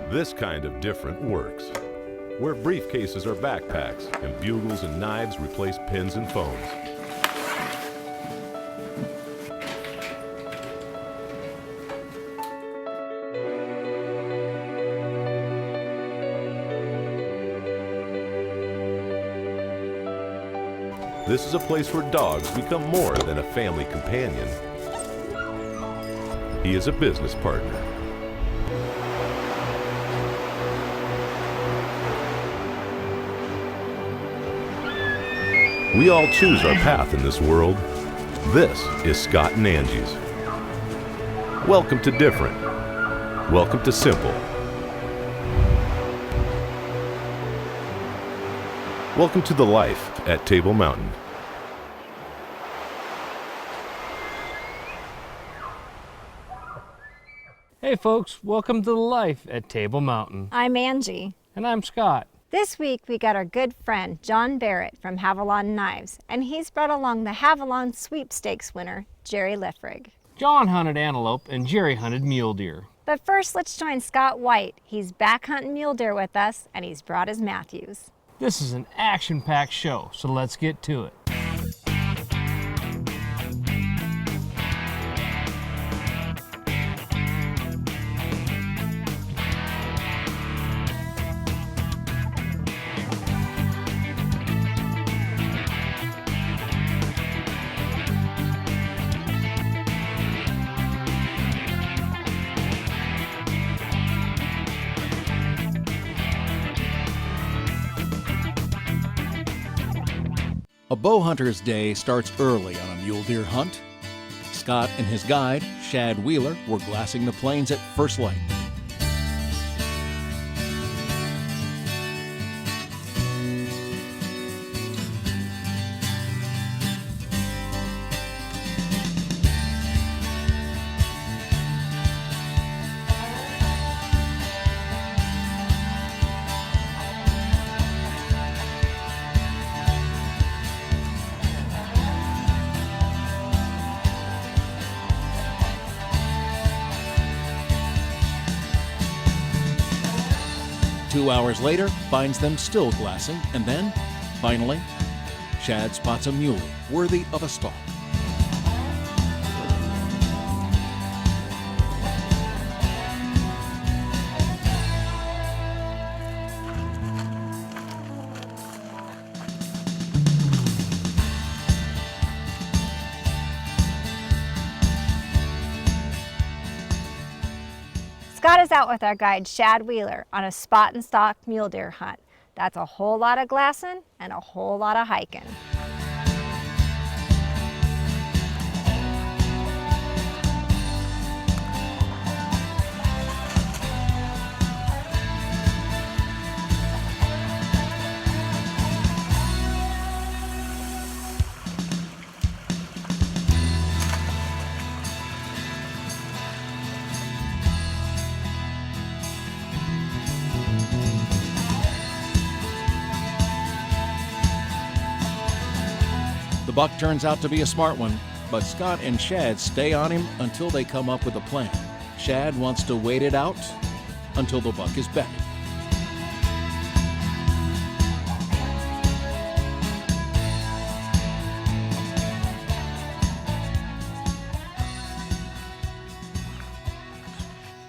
This kind of different works, where briefcases are backpacks and bugles and knives replace pins and phones. This is a place where dogs become more than a family companion. He is a business partner. We all choose our path in this world. This is Scott and Angie's. Welcome to different. Welcome to simple. Welcome to the life at Table Mountain. Hey folks, welcome to the life at Table Mountain. I'm Angie. And I'm Scott. This week we got our good friend John Barrett from Havalon Knives, and he's brought along the Havalon Sweepstakes winner, Jerry LIFFRIG. John hunted antelope and Jerry hunted mule deer. But first, let's join Scott White. He's back hunting mule deer with us, and he's brought his Matthews. This is an action-packed show, so let's get to it. A bow hunter's day starts early on a mule deer hunt. Scott and his guide, Shad Wheeler, were glassing the plains at first light. Two hours later, finds them still glassing, and then, finally, Shad spots a muley worthy of a stalk. Scott is out with our guide Shad Wheeler on a spot and stalk mule deer hunt. That's a whole lot of glassing and a whole lot of hiking. The buck turns out to be a smart one, but Scott and Shad stay on him until they come up with a plan. Shad wants to wait it out until the buck is bedded.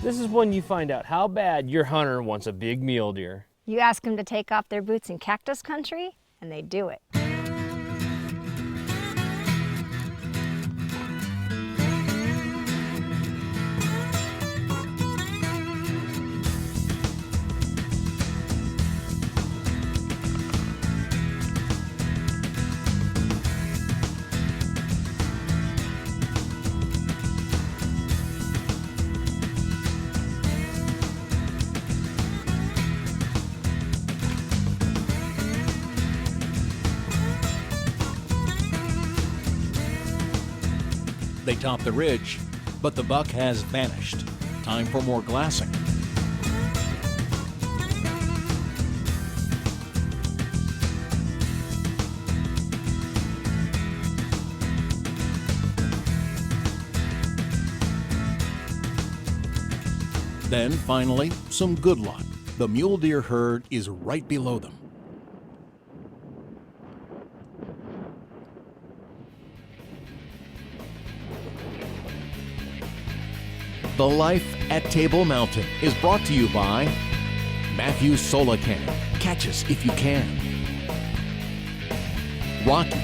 This is when you find out how bad your hunter wants a big mule deer. You ask them to take off their boots in cactus country, and they do it. They top the ridge, but the buck has vanished. Time for more glassing. Then, finally, some good luck. The mule deer herd is right below them. The Life at Table Mountain is brought to you by Matthews Solacan. Catch us if you can. Rocky,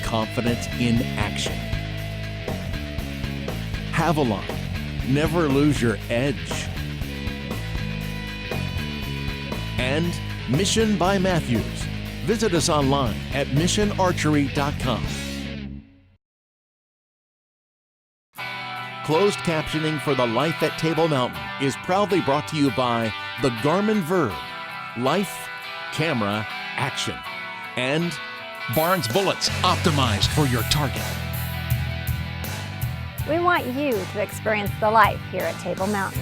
confidence in action. Havalon, never lose your edge. And Mission by Matthews. Visit us online at missionarchery.com. Closed captioning for the Life at Table Mountain is proudly brought to you by the Garmin Verb, Life, Camera, Action, and Barnes Bullets, optimized for your target. We want you to experience the life here at Table Mountain.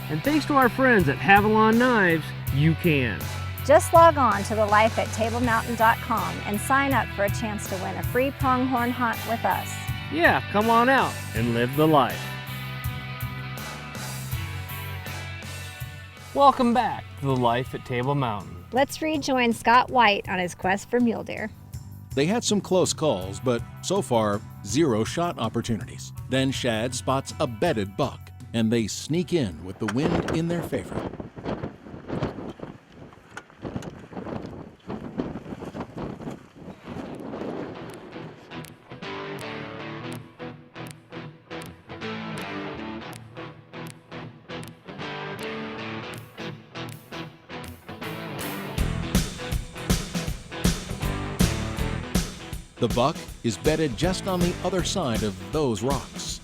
And thanks to our friends at Havalon Knives, you can. Just log on to thelifeattablemountain.com and sign up for a chance to win a free pronghorn hunt with us. Yeah, come on out and live the life. Welcome back to the Life at Table Mountain. Let's rejoin Scott White on his quest for mule deer. They had some close calls, but so far, 0 shot opportunities. Then Shad spots a bedded buck, and they sneak in with the wind in their favor. The buck is bedded just on the other side of those rocks.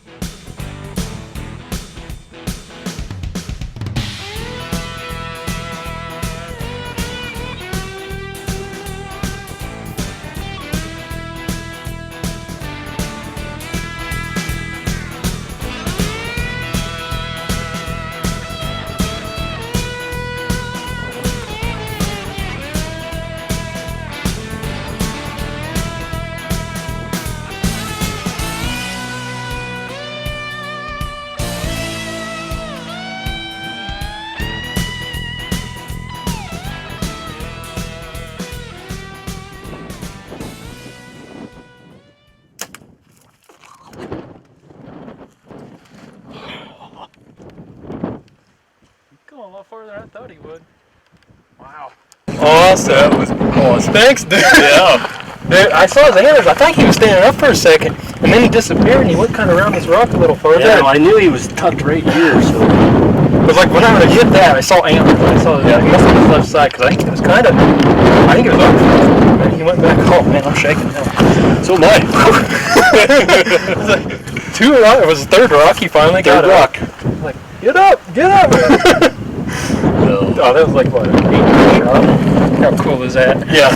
A lot farther than I thought he would. Wow. Oh, that was awesome. Thanks, dude. Yeah. Dude, I saw his antlers. I thought he was standing up for a second, and then he disappeared, and he went kind of around this rock a little further. Yeah, well, I knew he was tucked right here, so. It was like when I hit that, I saw antlers. I saw he must have been his left side, because I think it was kind of, I think it was up. And he went back. Oh, man, I'm shaking now. So am I. It was like it was the third rock. He finally got rock. up. Like, get up, get up. Oh, that was like, what, an 8 shot? How cool is that? Yeah.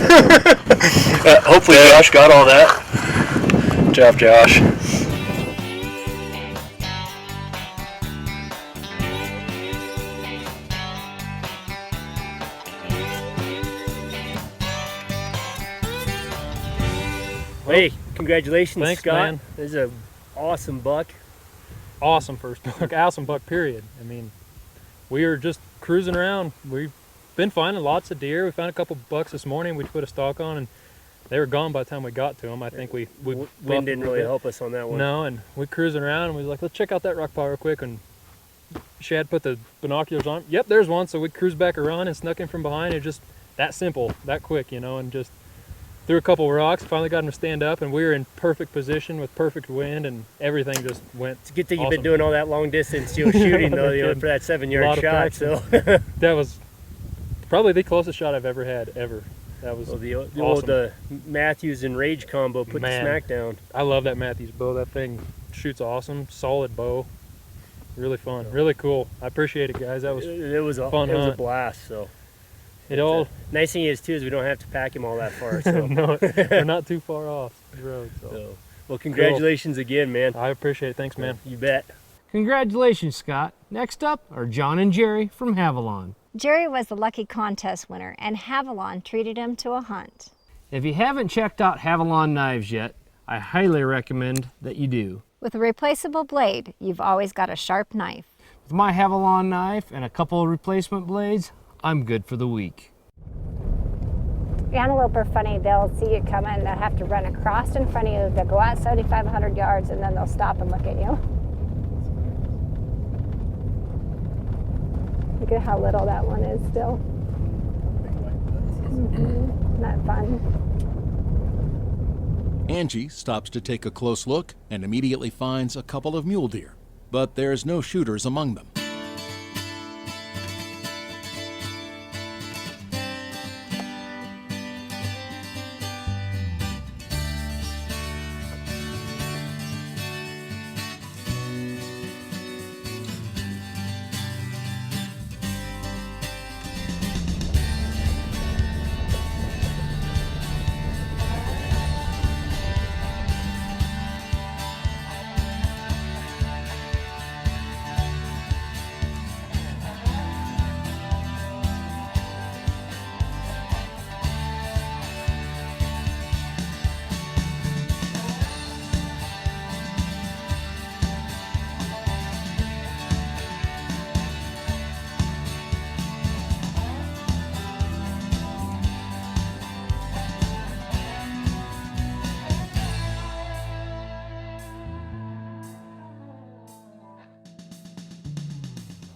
Hopefully Josh got all that. Good job, Josh. Hey, congratulations, Thanks, Scott. man. This is an awesome buck. Awesome first buck, awesome buck, period. I mean, we were just cruising around. We've been finding lots of deer. We found a couple bucks this morning. We put a stalk on, and they were gone by the time we got to them. I think we Wind didn't really help us on that one. No, and we cruising around, and we was like, let's check out that rock pile real quick. And Shad put the binoculars on. Yep, there's one. So we cruised back around and snuck in from behind. It just that simple, that quick, you know, and just threw a couple rocks. Finally got him to stand up, and we were in perfect position with perfect wind, and everything just went. It's a good thing awesome. You've been doing all that long distance shooting though, you know, for that 7-yard shot. So that was probably the closest shot I've ever had ever. That was the awesome. old Matthews and Rage combo put the smack down. I love that Matthews bow. That thing shoots awesome. Solid bow. Really fun. Really cool. I appreciate it, guys. That was it was a fun. It was a blast. So it all nice thing is too is we don't have to pack him all that far. So no, we're not too far off the road. So. Well, congratulations again, man. I appreciate it. Thanks, man. You bet. Congratulations, Scott. Next up are John and Jerry from Havalon. Jerry was the lucky contest winner, and Havalon treated him to a hunt. If you haven't checked out Havalon knives yet, I highly recommend that you do. With a replaceable blade, you've always got a sharp knife. With my Havalon knife and a couple of replacement blades, I'm good for the week. Antelope are funny. They'll see you coming, they'll have to run across in front of you, they'll go out 7,500 yards, and then they'll stop and look at you. Look at how little that one is still. Isn't that fun? Angie stops to take a close look and immediately finds a couple of mule deer, but there's no shooters among them.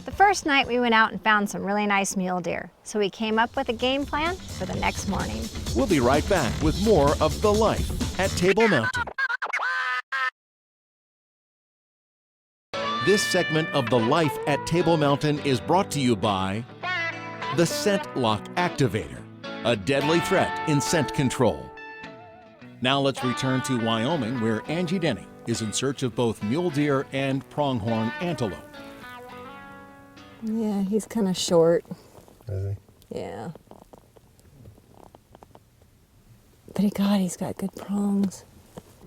The first night we went out and found some really nice mule deer, so we came up with a game plan for the next morning. We'll be right back with more of The Life at Table Mountain. This segment of The Life at Table Mountain is brought to you by the Scent Lock Activator, a deadly threat in scent control. Now let's return to Wyoming, where Angie Denny is in search of both mule deer and pronghorn antelope. Yeah, he's kind of short. Is Yeah. But he's got good prongs.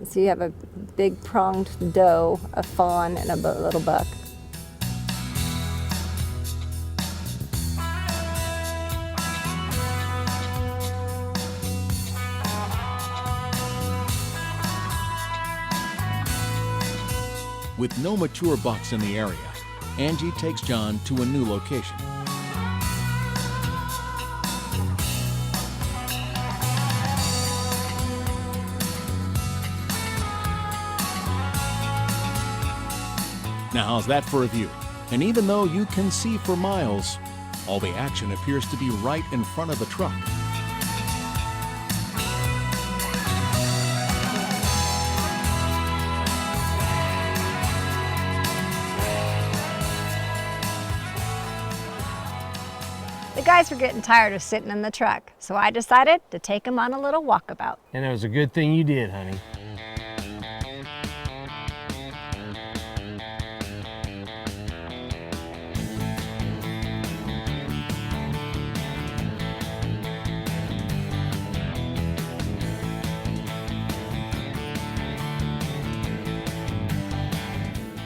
So you have a big pronged doe, a fawn, and a little buck. With no mature bucks in the area, Angie takes John to a new location. Now, how's that for a view? And even though you can see for miles, all the action appears to be right in front of the truck. The guys were getting tired of sitting in the truck, so I decided to take them on a little walkabout. And it was a good thing you did, honey.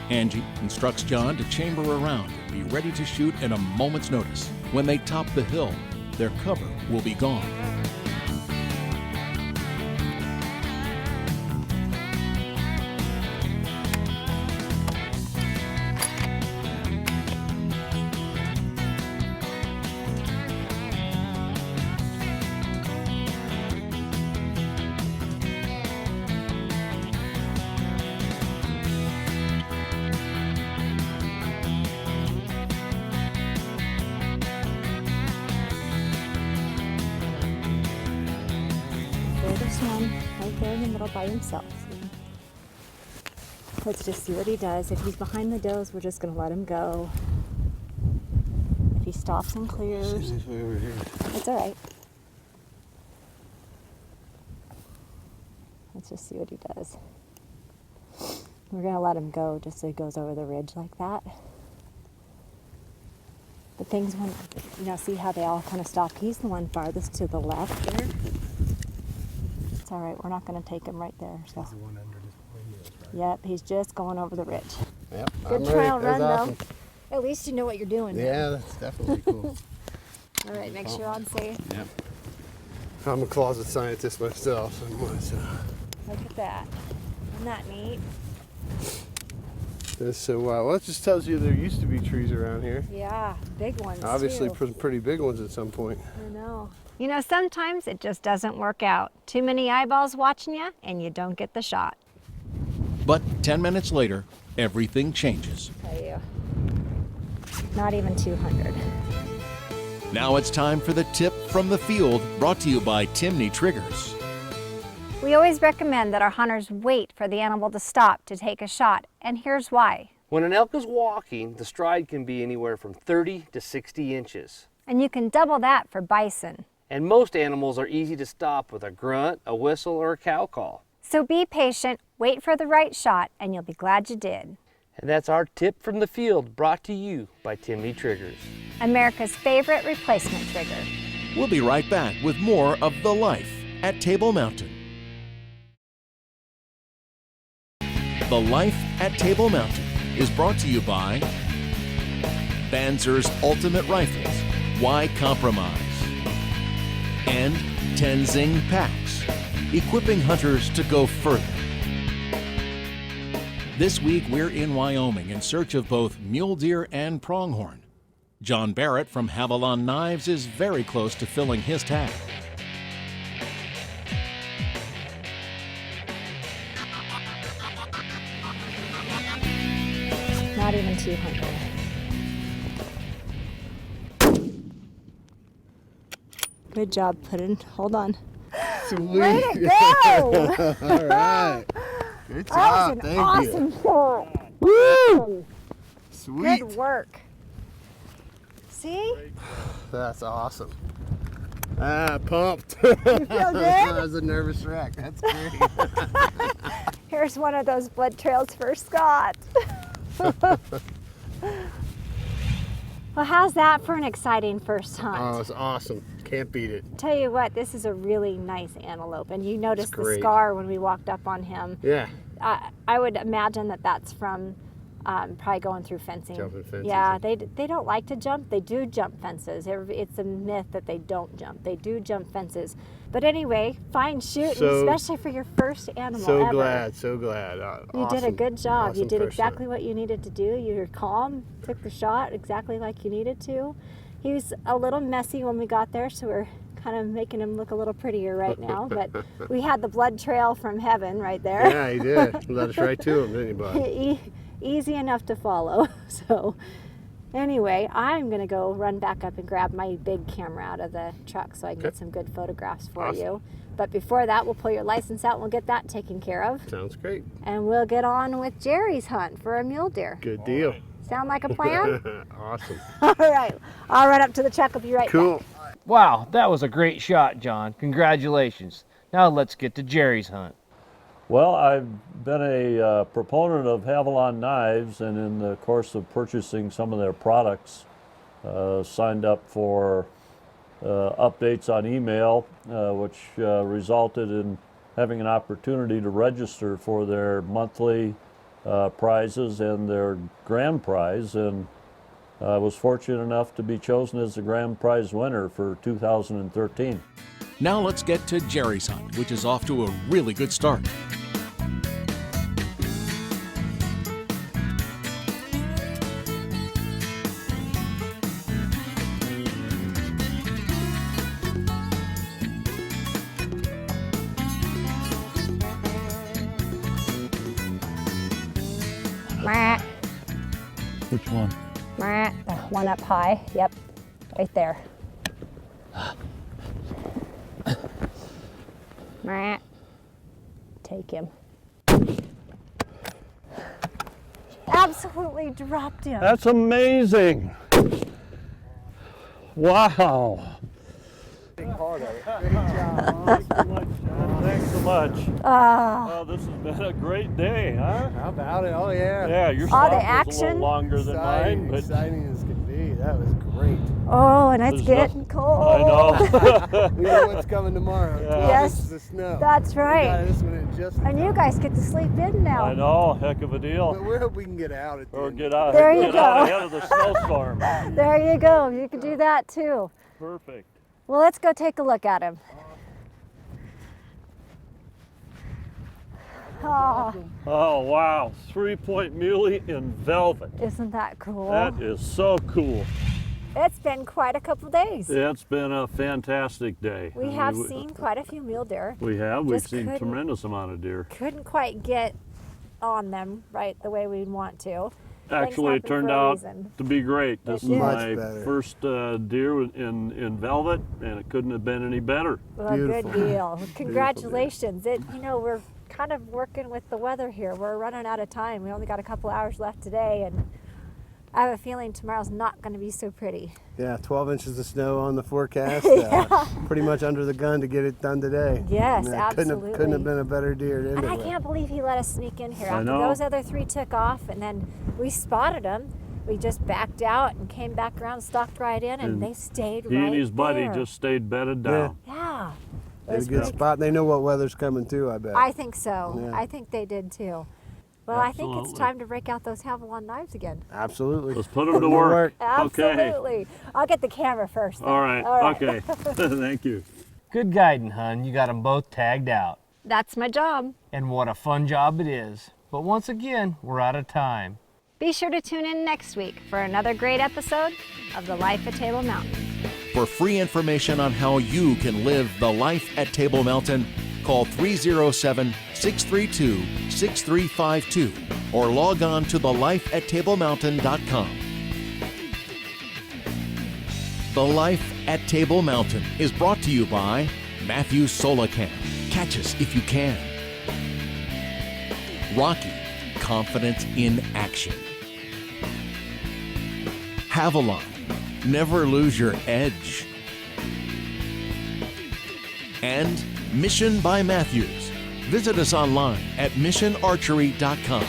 Angie instructs John to chamber around and be ready to shoot at a moment's notice. When they top the hill, their cover will be gone. There's one right there in the middle by himself. Let's just see what he does. If he's behind the does, we're just going to let him go. If he stops and clears, it's all right. Let's just see what he does. We're going to let him go just so he goes over the ridge like that. But things, when, see how they all kind of stop. He's the one farthest to the left there. It's all right. We're not going to take him right there. So. He's the one under this point. Yep, he's just going over the ridge. Yep. Good trial run, though. At least you know what you're doing. Yeah, that's definitely cool. All right, make sure I'm safe. Yep. I'm a closet scientist myself. So Look at that. Isn't that neat? It's so wild. Well, it just tells you there used to be trees around here. Yeah, big ones Obviously, too. pretty big ones at some point. I know. You know, sometimes it just doesn't work out. Too many eyeballs watching you, and you don't get the shot. But 10 minutes later, everything changes. Tell you. Not even 200. Now it's time for the tip from the field, brought to you by Timney Triggers. We always recommend that our hunters wait for the animal to stop to take a shot, and here's why. When an elk is walking, the stride can be anywhere from 30 to 60 inches. And you can double that for bison. And most animals are easy to stop with a grunt, a whistle, or a cow call. So be patient, wait for the right shot, and you'll be glad you did. And that's our tip from the field, brought to you by Timney Triggers. America's favorite replacement trigger. We'll be right back with more of The Life at Table Mountain. The Life at Table Mountain is brought to you by Banzer's Ultimate Rifles. Why compromise? And Tenzing Packs, equipping hunters to go further. This week we're in Wyoming in search of both mule deer and pronghorn. John Barrett from Havalon Knives is very close to filling his tag. Not even 200. Good job, Puddin'. Hold on. Sweet. Way to go! All right. Good That job. was an Thank awesome you. shot. Woo! Sweet. Good work. See? That's awesome. Ah, pumped. You feel good? That was a nervous wreck. That's great. Here's one of those blood trails for Scott. Well, how's that for an exciting first hunt? Oh, it's awesome. Can't beat it. Tell you what, this is a really nice antelope, and you noticed the great. scar when we walked up on him. Yeah. I would imagine that that's from probably going through fencing. Jumping fences. Yeah, they don't like to jump. They do jump fences. It's a myth that they don't jump. They do jump fences. But anyway, fine shooting, especially for your first animal So ever. glad, so glad. You did a good job. Awesome You did first exactly hunt. what you needed to do. You were calm, took the shot exactly like you needed to. He was a little messy when we got there, so we're kind of making him look a little prettier right now. But we had the blood trail from heaven right there. Yeah, he did. Led us right to him, didn't he, bud? Easy enough to follow. So anyway, I'm gonna go run back up and grab my big camera out of the truck so I can get some good photographs for you. But before that, we'll pull your license out and we'll get that taken care of. Sounds great. And we'll get on with Jerry's hunt for a mule deer. Good deal. Sound like a plan? Awesome. All right, I'll run up to the truck. I'll be right Cool. back. Wow, that was a great shot, John. Congratulations. Now let's get to Jerry's hunt. Well, I've been a proponent of Havalon Knives, and in the course of purchasing some of their products, signed up for updates on email, which resulted in having an opportunity to register for their monthly prizes and their grand prize, and I was fortunate enough to be chosen as the grand prize winner for 2013. Now let's get to Jerry's hunt, which is off to a really good start. Which one? The one up high. Yep, right there. Take him. Absolutely dropped him. That's amazing. Wow. Thanks so much. Oh, this has been a great day, huh? How about it? Oh, yeah. Yeah, your All the stop was a action. little longer than mine, but Exciting as can be. That was great. Oh, and it's There's getting cold. I know. We know what's coming tomorrow. Yes, This is the snow. That's We right. got this one in just in And you time. guys get to sleep in now. I know, heck of a deal. But we hope we can get out at the Or end. get out, There you get out go. ahead of the snowstorm. There you go. You can do that too. Perfect. Well, let's go take a look at him. Oh, Oh, wow. 3-point muley in velvet. isn't that cool? That is so cool. It's been quite a couple days. It's been a fantastic day. We have seen quite a few mule deer. We have. We've Just seen couldn't- tremendous amount of deer. Couldn't quite get on them right the way we'd want to. Actually, it happen turned for a out reason. to be great. This is did. Much my better. first deer in velvet, and it couldn't have been any better. Well, good Beautiful. deal. Congratulations. We're kind of working with the weather here. We're running out of time. We only got a couple hours left today, and I have a feeling tomorrow's not going to be so pretty. Yeah, 12 inches of snow on the forecast. Yeah. Pretty much under the gun to get it done today. Yes, Yeah, absolutely. Couldn't have been a better deer to end And it I with. can't believe he let us sneak in here. I After know. those other 3 took off, and then we spotted them. We just backed out and came back around, stalked right in, and they stayed He right and his buddy there. just stayed bedded down. Yeah. It They had was a good pretty- spot. They know what weather's coming too, I bet. I think so. Yeah. I think they did too. Well, I think it's Absolutely. time to break out those Havilon knives again. Absolutely. Let's put them to work. Okay. Absolutely. I'll get the camera first. then. All right. All right. Okay. Thank you. Good guiding, hun. You got them both tagged out. That's my job. And what a fun job it is. But once again, we're out of time. Be sure to tune in next week for another great episode of The Life at Table Mountain. For free information on how you can live the life at Table Mountain, call 307-632-6352 or log on to thelifeatablemountain.com. The Life at Table Mountain is brought to you by Matthew Solacam. Catch us if you can. Rocky, confidence in action. Havilon, never lose your edge. And Mission by Matthews. Visit us online at missionarchery.com.